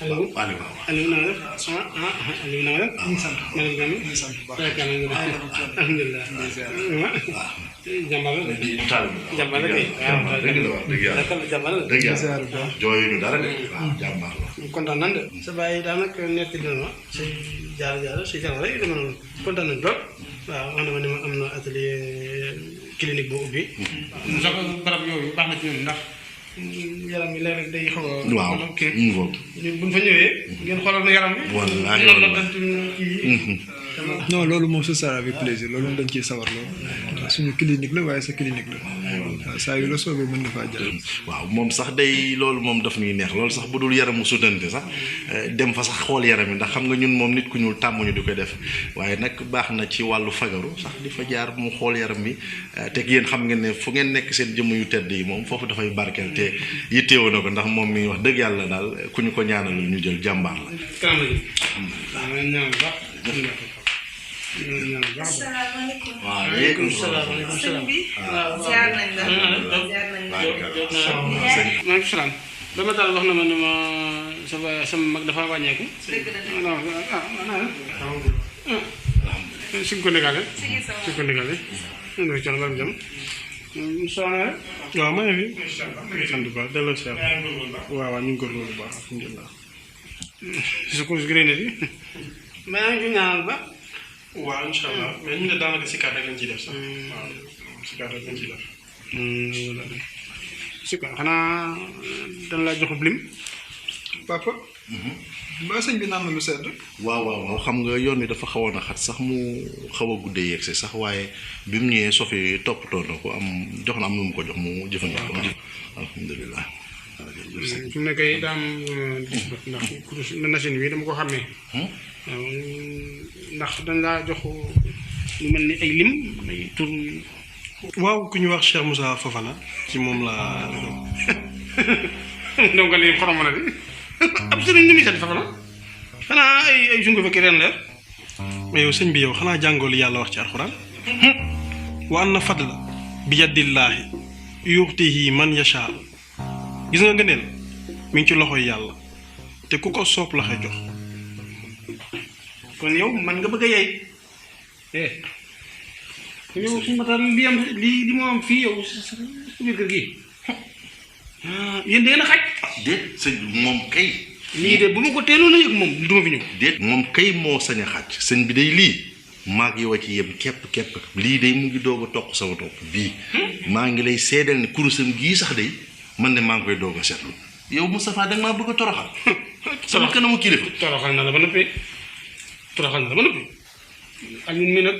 Aliou Aliou na nga def Aliou na nga def alhamdulilah jàmbaar la kay jàmbaar la jooyu dara de jàmbaar la kontaan nañ de sa bàyyi daanaka nekk dina ma si jaar si kanam rek dama noonu kontaan nañ lool waaw wax na ma ne ma am na atelier clinique boo ubbi sax barab yooyu baax na ci ñun ndax yaram bi léeg-léeg day xaw a waaw buñ fa ñëwee ngeen xoolal na yaram bi non loolu moom ce sera avec plaisir loolu moom dañ ciy sawar loolu suñu clinique la waaye sa clinique la waaw saa yu la soobee mën nga faa jàll. waaw moom sax day loolu moom daf ñuy neex loolu sax bu dul yaramu sutante sax dem fa sax xool yaram yi ndax xam nga ñun moom nit ku ñuul tàmmuñu di koy def waaye nag baax na ci wàllu fagaru sax di fa jaar mu xool yaram bi te yéen xam ngeen ne fu ngeen nekk seen jëmm yu tedd yi moom foofu dafay barkeel te yitteewoo na ko ndax moom mi wax dëgg yàlla daal ku ñu ko ñaanalul ñu jël jàmbaar la. asalaamaaleykum. sëñ bi. ziar nañ la. maaleykum salaam. dama daal wax na ma ne ma sama mag dafa wàññeeku. dëgg la suñ ko négale. suñ ko négale. ñu ngi ci wàllu jàmm. soxna waaw maa ngi fi. sant bu baax delloo si waaw ñu ngi góorgóorlu bu baax alhamdulilah. su ko gëree na fi. maa ngi ñaanal ba. waaw incha allah mais ñu ne daanaka si kàddu lañ ciy def sax. waaw si kàddu lañ ciy def. si quoi xanaa dañ laa jox lim. papa. mbaa sëñ bi naan na lu sedd. waaw xam nga yoon wi dafa xawoon a xat sax mu xaw a guddee yegg si sax waaye bi mu ñëwee Sophie toppatoo na ko am jox na am lu mu ko jox mu jëfandikoo. alhamdulilah. fi mu nekk yi daam ndax machine bi dama ko xàmmee. ndax dañ laa jox lu mel ni ay lim ay tur. waaw ku ñu wax Cheikh Moussa Fofana ci moom laa. donc lii xorom la di. ab sëriñ ni muy seet Fofana. xanaa ay sungu fekk ren leer. mais yow sëñ bi yow xanaa jàngoo li yàlla wax ci alxuraan. wa anna fadla bi yadillaahi yuxtihi man yashaa. gis nga ngëneel mi ngi ci loxoy yàlla te ku ko soob la koy jox. kon yow man nga bëgg a yey yow suñu mataar li am li moo am fii yow su biir kër gi yéen da ngeen a xaj. déet sëñ bi moom kay. lii de bu ma ko teeloon a yëg moom du ma fi ñëw. déet moom kay moo sañ a xaj sëñ bi day lii maag yow a ci yem képp lii day mu ngi doog a toq sama topp bii maa ngi lay seedal ne kurusam gii sax day man de maa ngi koy doog a seetlu yow Moustapha da nga maa bëgg a toroxal. sama kanamu kilifa. toroxal na la ba noppi ak ñun mi nag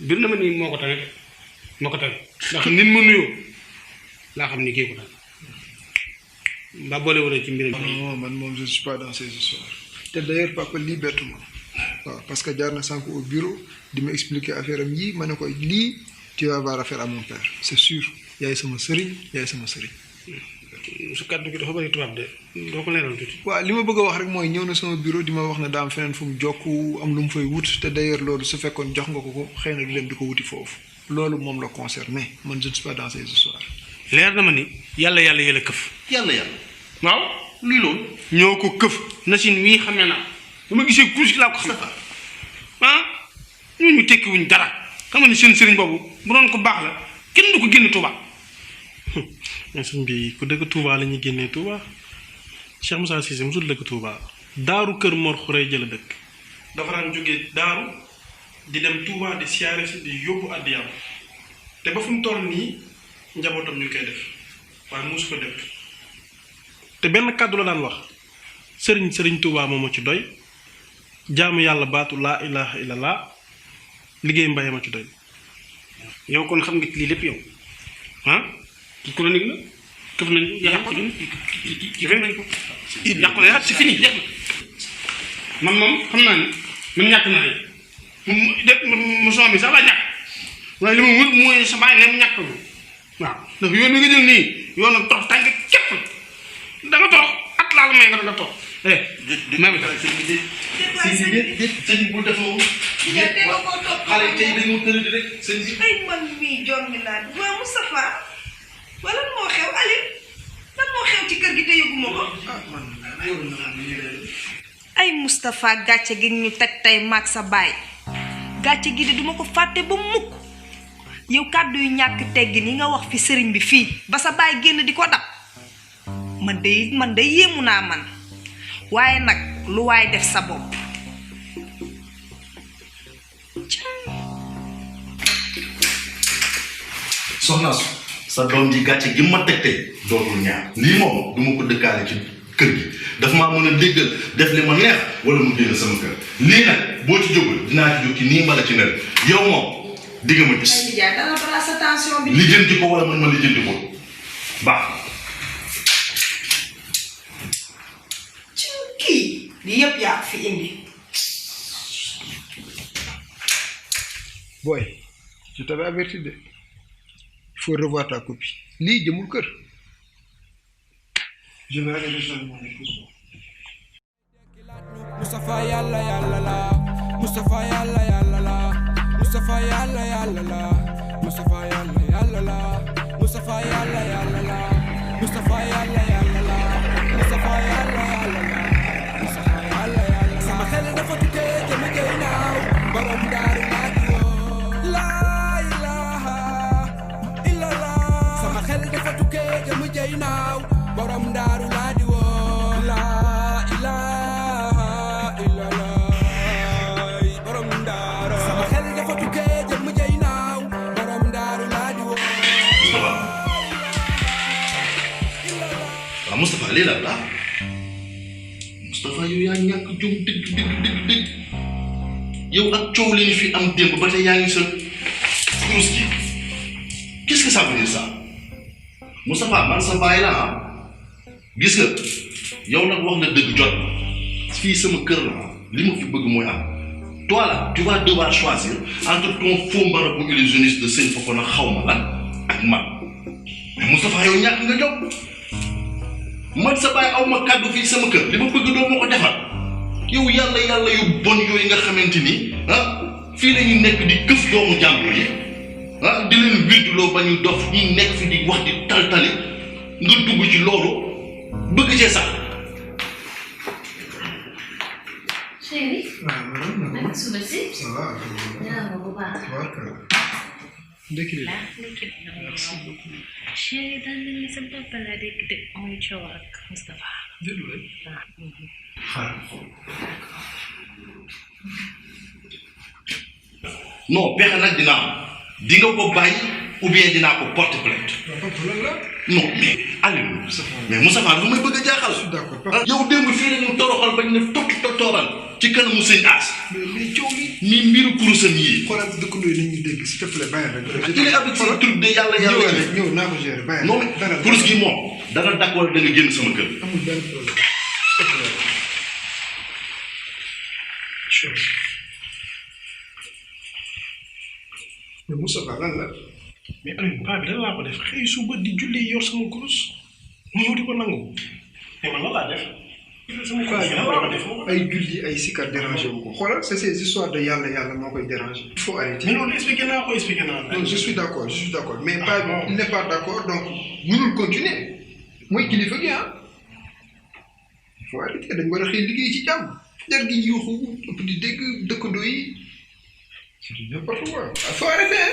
bir na ma nii moo ko tane ndax nit ma nuyoo laa xam ni kii ko tane mbaa boole wala ci mbiram. non man moom je suis pas dans ces histoires te d'ailleurs papa lii bettu ma waaw parce que jaar na sànq au bureau di ma expliquer affaire am yii ma ne ko lii tu vas avoir affaire à mon père c'est sûr yaay sama sëriñ. su kàddu gi dafa bëri tubaab de doo ko leeral tuuti. waaw li ma bëgg a wax rek mooy ñëw na sama bureau di ma wax ne daa am feneen fu mu jokku am lu mu fay wut te d'ailleurs loolu su fekkoon jox nga ko xëy na di leen di ko wuti foofu loolu moom la concerné man je ne suis pas dans ces histoires. leer na ma ni yàlla yële këf. yàlla. waaw lii loolu. ñoo ko këf. Nasine mii xam ne naa ba ma gisee kuus gi laa ko xam ñooñu tekkiwuñ dara xam nga ni seen sëriñ boobu bu doon ko baax la kenn du ko génn Touba. mais sëñ bi ku dëkk Touba la ñuy génnee Touba Cheikh Moussa Cissé mosul dëkk Touba daaru kër Mor Xuree jëla dëkk dafa daan jógee daaru di dem Touba di siyaare si di yóbbu àddiyam te ba fu mu toll nii njabootam ñu ngi koy def waaye mosu ko def te benn kàddu la daan wax sëriñ Touba moom moo ci doy jaamu yàlla baatu laa ilaha illallah liggéey mbay ma ci doy. yow kon xam nga lii lépp yow ci chronique la këf nañ yàqu na c'est fini man moom xam naa ni man ñàkk naa mu son bi sax laa ñàkk waaye li ma wër mooy sa bàyyi ne mu ñàkk waaw ndax yoon wi nga jël nii yoonu torox tànk képp da nga torox at laa la may nga da nga torox même sëñ bu defoo xale tey dañu tëdd rek sëñ bi ay man mii jommi laa waaw Moustapha wala lan moo xew Aliou lan moo xew ci kër gi te yëguma ko ay Moustapha gàcce gi ñu teg tey maag sa baay gàcce gi de duma ko fàtte ba mukk yow kàddu yu ñàkk teggin yi nga wax fi sëriñ bi fii ba sa baay génn di ko dab man day yéemu naa man waaye nag lu waay def sa bopp soxna sa doom ji gàcce gi ma teg tey dootul ñaar lii moom du ma ko dëkkaale ci kër gi dafa maa mën a déggal def li ma neex wala mu génn sama kër lii nag boo ci jógul dinaa ci jóg ci nii mbala ci ner yow moom digg ma gis lijjanti ko wala man ma lijjanti ko baax kii li yëpp yaa fi indi boy je t'avais averti de il faut revoir ta copie lii jëmul kër je vais aller rejoindre mon épouse. Mustafa yalla yalla la Mustafa yalla yalla la Mustafa yalla yalla la Mustafa yalla yalla la Mustafa yalla yalla la Mustafa yalla yalla la Mustafa yalla yalla la Mustafa yalla yalla sama xel dafa tukkee jëm ginnaaw borom daaru nadio la ilaha illallah sama xel dafa tukkee jëm ginnaaw borom daaru nadio la ilaha illallah borom daaru sama xel dafa tukkee jëm ginnaaw borom daaru nadio Moustapha lii la la Moustapha yow yaa ñàkk jom dëgg yow ak coow li ñu fi am démb ba tey yaa ngi sa kurus gi qu'est-ce que ça veut dire ça Moustapha man sa baay la ah gis nga yow nag wax na dëgg jot fii sama kër la li ma fi bëgg mooy am toi là tu vas devoir choisir entre ton faux marabout illusionniste de Sëñ Fofana xaw ma lan ak man mais Moustapha yow ñàkk nga jom man sa baay aw ma kàddu fii sama kër li ma bëgg doo ma ko defal yow yàlla yu bon yooyu nga xamante ni ah fii la ñu nekk di këf doomu jàmbur yi ah di leen wirduloo ba ñu dof ñi nekk fi di wax di taltali nga dugg ci loolu bëgg cee sax. Chéri. Ah, madame. naka suba si. Ça va. yaa ngi bu baax. Ndekki li. Merci beaucoup. Chéri daal di ne sa papa laa dégg de muy coow ak Moustapha. Déglu rek. xaaral. non pexe nag dina am di nga ko bàyyi ou bien dinaa ko porter plainte. papa lan la. non mais Aliou. mais Moustapha lu may bëgg a jaaxal. d'accord papa. yow démb fii la ñu toroxal bañ ne tooral ci kanamu sëñ As. mais coow li. mi mbiru kurusam yii. xoolal dëkkandoo yi nañu dégg s'il te plaît bàyyi rek. il est avec ses trucs de yàlla ñëw ñëw naa ko gérer bàyyi. non mais kurus gi moom dana d'accord da nga génn sama kër. amul benn problème. mais Moustapha lan la. mais Aliou paa bi lan laa ko def xëy suba di julli yor sama kurus mu ñëw di ko nangu mais man lan laa def. sama kurus lan laa ko def. ay julli ay sikar dérangé wu ko xoolal c'est ces histoires de yàlla moo koy dérangé. il faut arrêter. mais loolu expliqué naa ko non je suis d'accord mais pas il n'est pas d'accord donc mënul continuer mooy kilifa gi ah. il faut arrêter dañ war a xëy liggéey ci jàmm jar gi yuuxu ëpp di dégg dëkkandoo yi c'est n'importe quoi il faut arrêter.